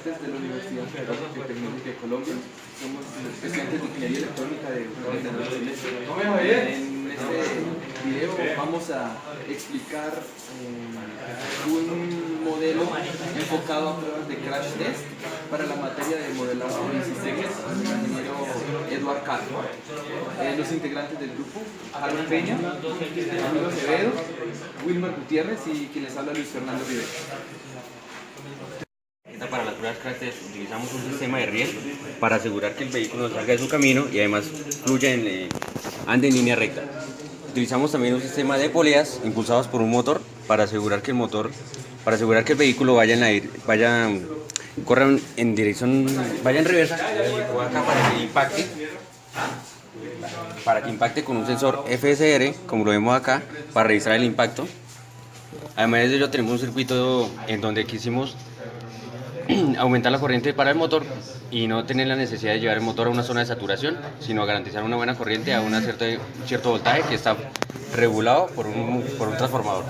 estudiantes de la Universidad Federal Tecnológica de Colombia. Somos estudiantes de Ingeniería Electrónica de semestre. En este video vamos a explicar un modelo enfocado a pruebas de crash test para la materia de modelado y sistemas del ingeniero Eduard Caro. Los integrantes del grupo: Harold Peña, Camilo Acevedo, Wilmer Gutiérrez y quien les habla, Luis Fernando Rivera. Para las pruebas crash test utilizamos un sistema de riel para asegurar que el vehículo no salga de su camino y además fluya ande en línea recta. Utilizamos también un sistema de poleas impulsados por un motor para asegurar que el vehículo corra en dirección, vaya en reversa, acá para que impacte con un sensor FSR, como lo vemos acá, para registrar el impacto. Además de ello tenemos un circuito en donde quisimos aumentar la corriente para el motor y no tener la necesidad de llevar el motor a una zona de saturación, sino garantizar una buena corriente a un cierto voltaje que está regulado por un transformador.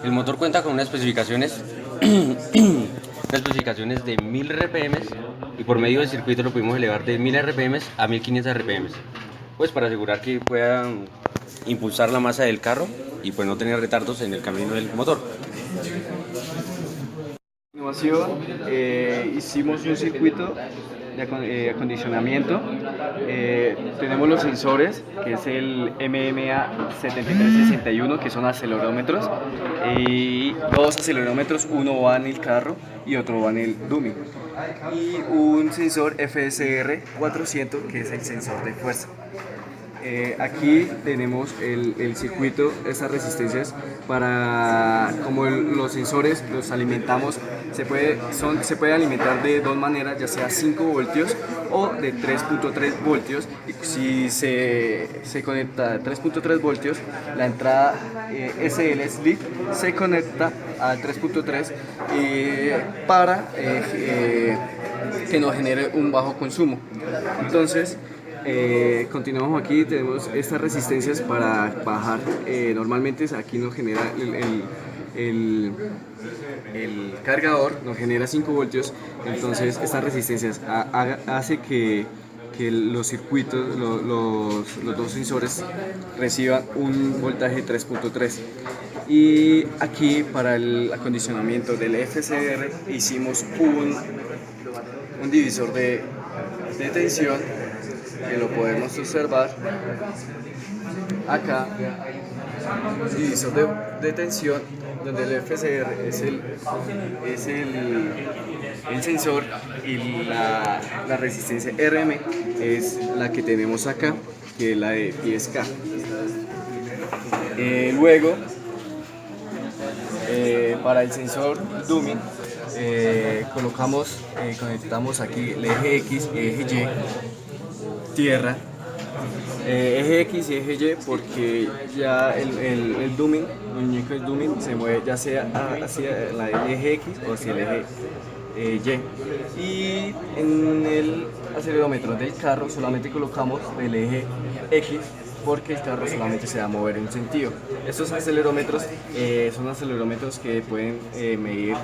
El motor cuenta con unas especificaciones de 1000 RPM y por medio del circuito lo pudimos elevar de 1000 RPM a 1500 RPM, pues para asegurar que pueda impulsar la masa del carro y pues no tener retardos en el camino del motor. Hicimos un circuito de acondicionamiento. Tenemos los sensores, que es el MMA 7361, que son acelerómetros, y dos acelerómetros, uno va en el carro y otro va en el dummy, y un sensor FSR 400, que es el sensor de fuerza. Aquí tenemos el circuito, estas resistencias para, como los sensores los alimentamos, se puede alimentar de dos maneras, ya sea 5 voltios o de 3.3 voltios. Y si se conecta a 3.3 voltios, la entrada SL Slip se conecta a 3.3 para que nos genere un bajo consumo. Entonces, continuamos aquí, tenemos estas resistencias para bajar. Normalmente aquí nos genera el cargador, nos genera 5 voltios, entonces estas resistencias hace que los circuitos, los dos sensores reciban un voltaje 3.3. Y aquí para el acondicionamiento del FSR hicimos un divisor de tensión, que lo podemos observar acá, divisor de tensión, donde el FSR es el sensor y la resistencia RM es la que tenemos acá, que es la de 10K. Luego, para el sensor dummy, conectamos aquí el eje X, eje Y, tierra, eje X y eje Y, porque ya el dummy, el muñeco del dummy se mueve ya sea hacia el eje X o hacia el eje Y. Y en el acelerómetro del carro solamente colocamos el eje X, porque el carro solamente se va a mover en un sentido. Estos acelerómetros son acelerómetros que pueden medir,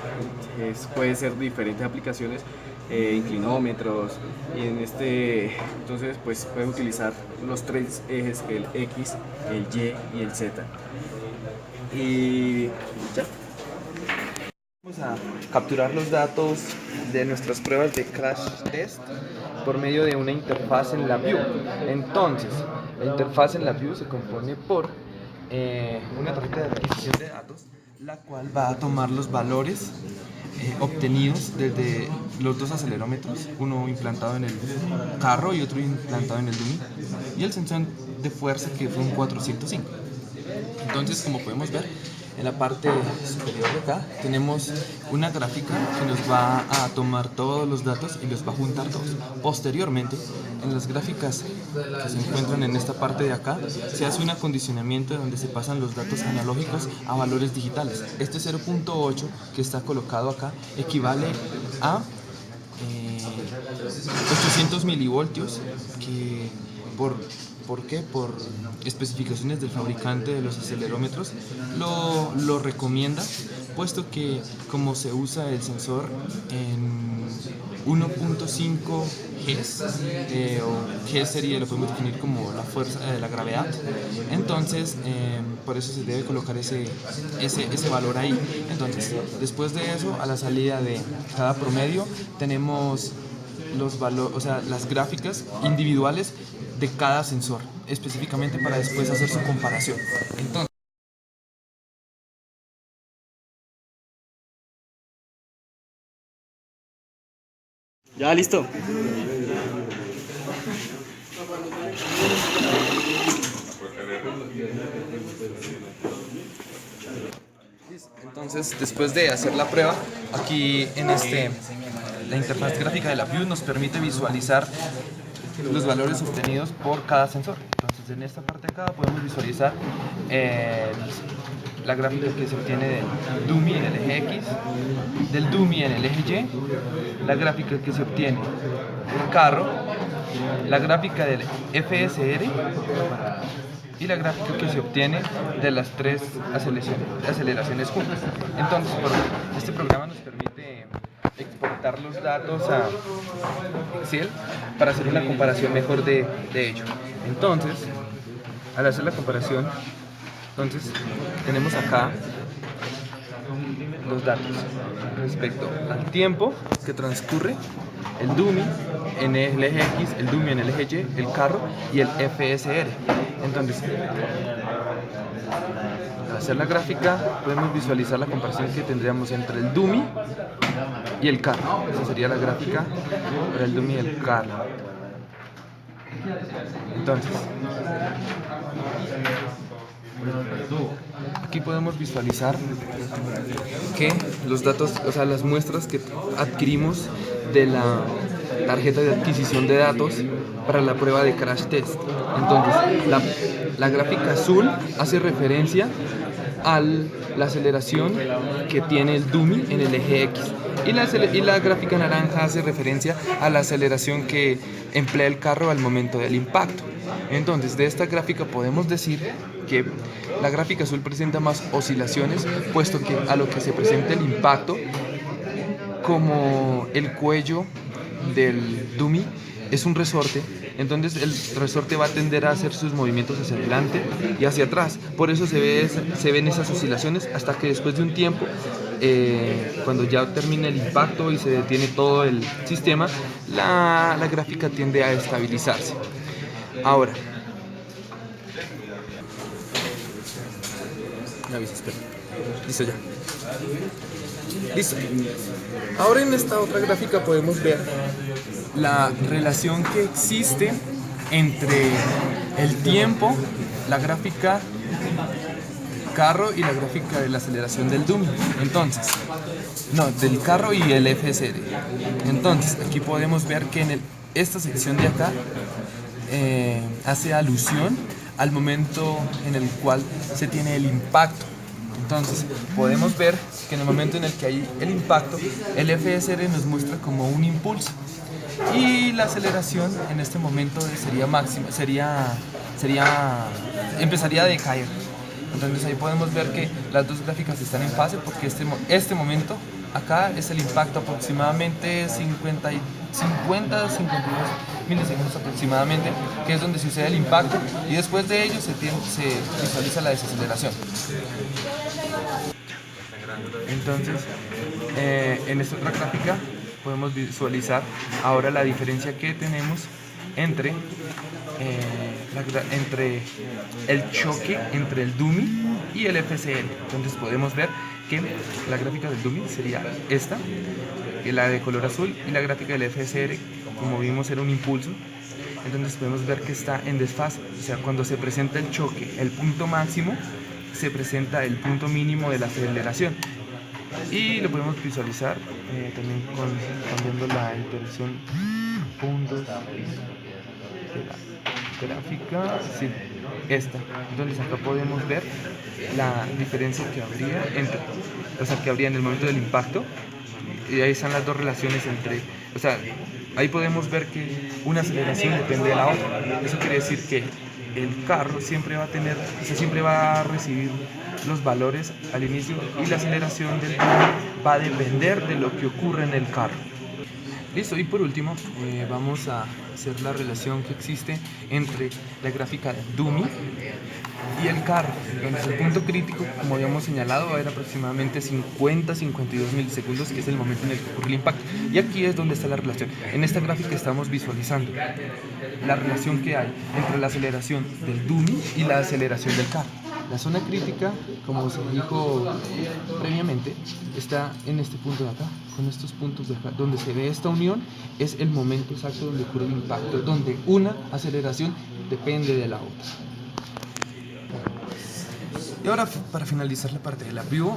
pueden ser diferentes aplicaciones, inclinómetros, y entonces pues pueden utilizar los tres ejes, el X, el Y y el Z. Y ya. Vamos a capturar los datos de nuestras pruebas de crash test por medio de una interfaz en LabVIEW. Entonces, la interfaz en LabVIEW se compone por una tarjeta de adquisición de datos, la cual va a tomar los valores obtenidos desde los dos acelerómetros, uno implantado en el carro y otro implantado en el dummy, y el sensor de fuerza, que fue un 405. Entonces, como podemos ver, en la parte superior de acá tenemos una gráfica que nos va a tomar todos los datos y los va a juntar todos. Posteriormente, en las gráficas que se encuentran en esta parte de acá, se hace un acondicionamiento donde se pasan los datos analógicos a valores digitales. Este 0.8 que está colocado acá equivale a 800 milivoltios, que por ¿Por qué? Por especificaciones del fabricante de los acelerómetros lo recomienda, puesto que como se usa el sensor en 1.5 Gs, o G sería, lo podemos definir como la fuerza de la gravedad, entonces por eso se debe colocar ese valor ahí. Entonces, después de eso, a la salida de cada promedio, tenemos los valores, o sea, las gráficas individuales de cada sensor, específicamente para después hacer su comparación. Entonces, Ya, listo. entonces, después de hacer la prueba, aquí en la interfaz gráfica de la View nos permite visualizar los valores obtenidos por cada sensor. Entonces, en esta parte de acá podemos visualizar la gráfica que se obtiene del dummy en el eje X, del dummy en el eje Y, la gráfica que se obtiene del carro, la gráfica del FSR y la gráfica que se obtiene de las tres aceleraciones juntas. Entonces, este programa nos permite exportar los datos a Excel para hacer una comparación mejor de ello. Entonces, al hacer la comparación, tenemos acá los datos respecto al tiempo que transcurre el dummy en el eje X, el dummy en el eje Y, el carro y el FSR. Entonces, al hacer la gráfica podemos visualizar la comparación que tendríamos entre el dummy y el carro. Esa sería la gráfica para el dummy y el carro. Entonces, aquí podemos visualizar que los datos, o sea, las muestras que adquirimos de la tarjeta de adquisición de datos para la prueba de crash test. Entonces, la gráfica azul hace referencia a la aceleración que tiene el dummy en el eje X y la gráfica naranja hace referencia a la aceleración que emplea el carro al momento del impacto. Entonces, de esta gráfica podemos decir que la gráfica azul presenta más oscilaciones, puesto que a lo que se presenta el impacto, como el cuello del dummy es un resorte, entonces el resorte va a tender a hacer sus movimientos hacia adelante y hacia atrás. Por eso se ven esas oscilaciones hasta que después de un tiempo, cuando ya termina el impacto y se detiene todo el sistema, la gráfica tiende a estabilizarse. Ahora, me avisas, espera. Listo ya. Listo. Ahora en esta otra gráfica podemos ver la relación que existe entre el tiempo, la gráfica carro y la gráfica de la aceleración del dummy. Entonces, del carro y el FSR. Entonces, aquí podemos ver que en esta sección de acá hace alusión al momento en el cual se tiene el impacto. Entonces, podemos ver que en el momento en el que hay el impacto, el FSR nos muestra como un impulso y la aceleración en este momento sería máxima, empezaría a decaer. Entonces ahí podemos ver que las dos gráficas están en fase porque este momento acá es el impacto, aproximadamente 52 milisegundos aproximadamente, que es donde sucede el impacto, y después de ello se visualiza la desaceleración. Entonces, en esta otra gráfica podemos visualizar ahora la diferencia que tenemos entre el choque entre el dummy y el FSR. Entonces podemos ver que la gráfica del dummy sería esta, que la de color azul, y la gráfica del FSR, como vimos, era un impulso. Entonces podemos ver que está en desfase, o sea, cuando se presenta el choque, el punto máximo, se presenta el punto mínimo de la aceleración. Y lo podemos visualizar también cambiando la iteración puntos de la gráfica, sí, esta. Entonces acá podemos ver la diferencia que habría en el momento del impacto, y ahí están las dos relaciones ahí podemos ver que una aceleración depende de la otra. Eso quiere decir que el carro siempre va a tener, o sea, siempre va a recibir los valores al inicio y la aceleración del carro va a depender de lo que ocurre en el carro. Listo, y por último vamos a hacer la relación que existe entre la gráfica dummy y el carro. Entonces el punto crítico, como habíamos señalado, va a haber aproximadamente 50-52 milisegundos, que es el momento en el que ocurre el impacto. Y aquí es donde está la relación. En esta gráfica estamos visualizando la relación que hay entre la aceleración del dummy y la aceleración del carro. La zona crítica, como se dijo previamente, está en este punto de acá, con estos puntos de acá, donde se ve esta unión, es el momento exacto donde ocurre el impacto, donde una aceleración depende de la otra. Y ahora, para finalizar la parte de la view,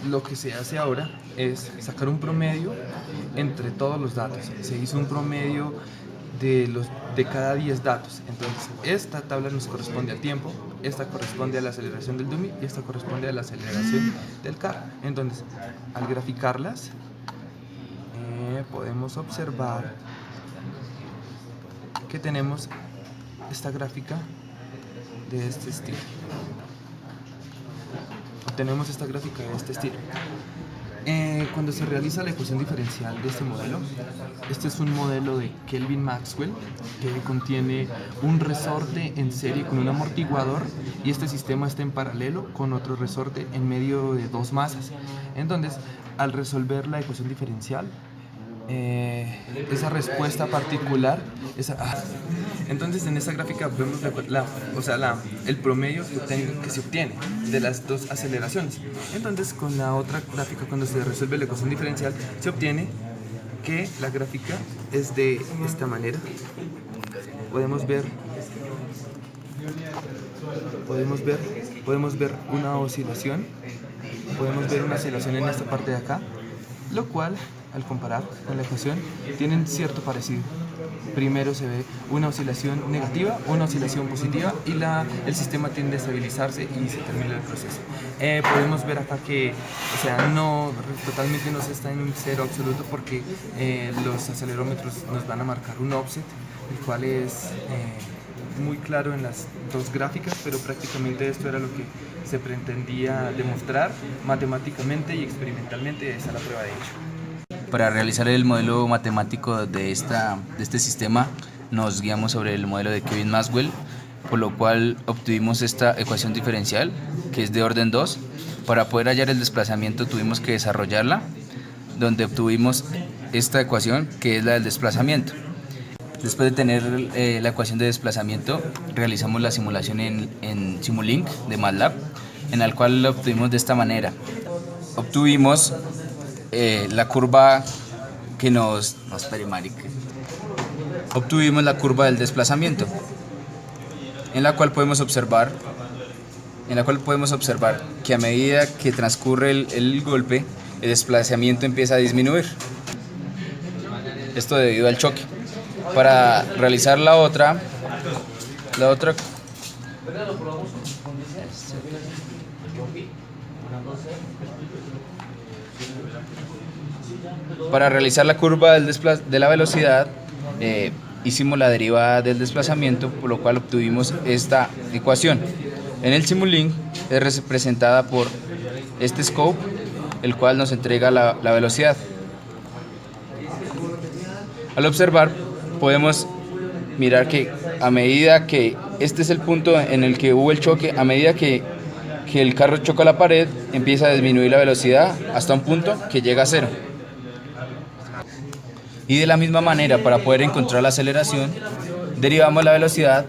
lo que se hace ahora es sacar un promedio entre todos los datos. Se hizo un promedio de cada 10 datos. Entonces, esta tabla nos corresponde al tiempo, esta corresponde a la aceleración del dummy y esta corresponde a la aceleración del carro. Entonces, al graficarlas, podemos observar que tenemos esta gráfica de este estilo. Obtenemos esta gráfica de este estilo. Cuando se realiza la ecuación diferencial de este modelo, este es un modelo de Kelvin-Maxwell que contiene un resorte en serie con un amortiguador y este sistema está en paralelo con otro resorte en medio de dos masas. Entonces, al resolver la ecuación diferencial, esa respuesta particular, entonces en esta gráfica vemos el promedio que se obtiene de las dos aceleraciones. Entonces con la otra gráfica, cuando se resuelve la ecuación diferencial, se obtiene que la gráfica es de esta manera. Podemos ver una oscilación, en esta parte de acá, lo cual, al comparar con la ecuación, tienen cierto parecido. Primero se ve una oscilación negativa, una oscilación positiva y el sistema tiende a estabilizarse y se termina el proceso. Podemos ver acá que, totalmente no se está en un cero absoluto porque los acelerómetros nos van a marcar un offset, el cual es muy claro en las dos gráficas, pero prácticamente esto era lo que se pretendía demostrar matemáticamente y experimentalmente. Esa es la prueba de hecho. Para realizar el modelo matemático de este sistema nos guiamos sobre el modelo de Kelvin-Maxwell, por lo cual obtuvimos esta ecuación diferencial que es de orden 2. Para poder hallar el desplazamiento tuvimos que desarrollarla, donde obtuvimos esta ecuación que es la del desplazamiento. Después de tener la ecuación de desplazamiento, realizamos la simulación en Simulink de MATLAB, en la cual la obtuvimos de esta manera. Obtuvimos la curva que obtuvimos la curva del desplazamiento, en la cual podemos observar que a medida que transcurre el golpe, el desplazamiento empieza a disminuir. Esto debido al choque. Para realizar la otra Para realizar la curva de la velocidad, hicimos la derivada del desplazamiento, por lo cual obtuvimos esta ecuación. En el Simulink es representada por este scope, el cual nos entrega la velocidad. Al observar, podemos mirar que a medida que este es el punto en el que hubo el choque, a medida que el carro choca la pared, empieza a disminuir la velocidad hasta un punto que llega a 0. Y de la misma manera, para poder encontrar la aceleración, derivamos la velocidad,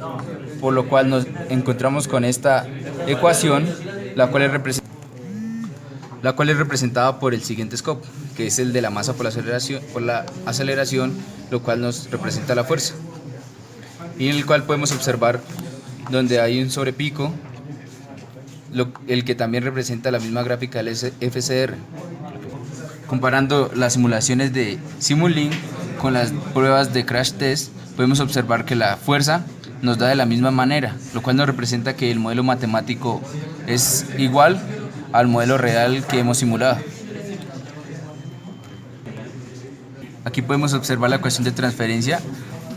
por lo cual nos encontramos con esta ecuación, la cual es representada por el siguiente scope, que es el de la masa por la aceleración, lo cual nos representa la fuerza. Y en el cual podemos observar donde hay un sobrepico, el que también representa la misma gráfica del FCR. Comparando las simulaciones de Simulink con las pruebas de crash test, podemos observar que la fuerza nos da de la misma manera, lo cual nos representa que el modelo matemático es igual al modelo real que hemos simulado. Aquí podemos observar la ecuación de transferencia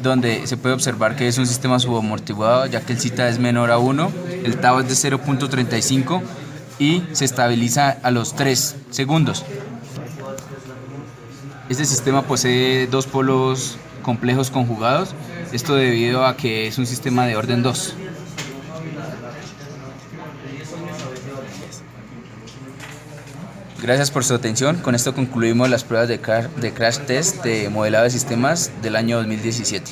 donde se puede observar que es un sistema subamortiguado, ya que el zeta es menor a 1, el tau es de 0.35 y se estabiliza a los 3 segundos. Este sistema posee dos polos complejos conjugados, esto debido a que es un sistema de orden 2. Gracias por su atención. Con esto concluimos las pruebas de crash test de modelado de sistemas del año 2017.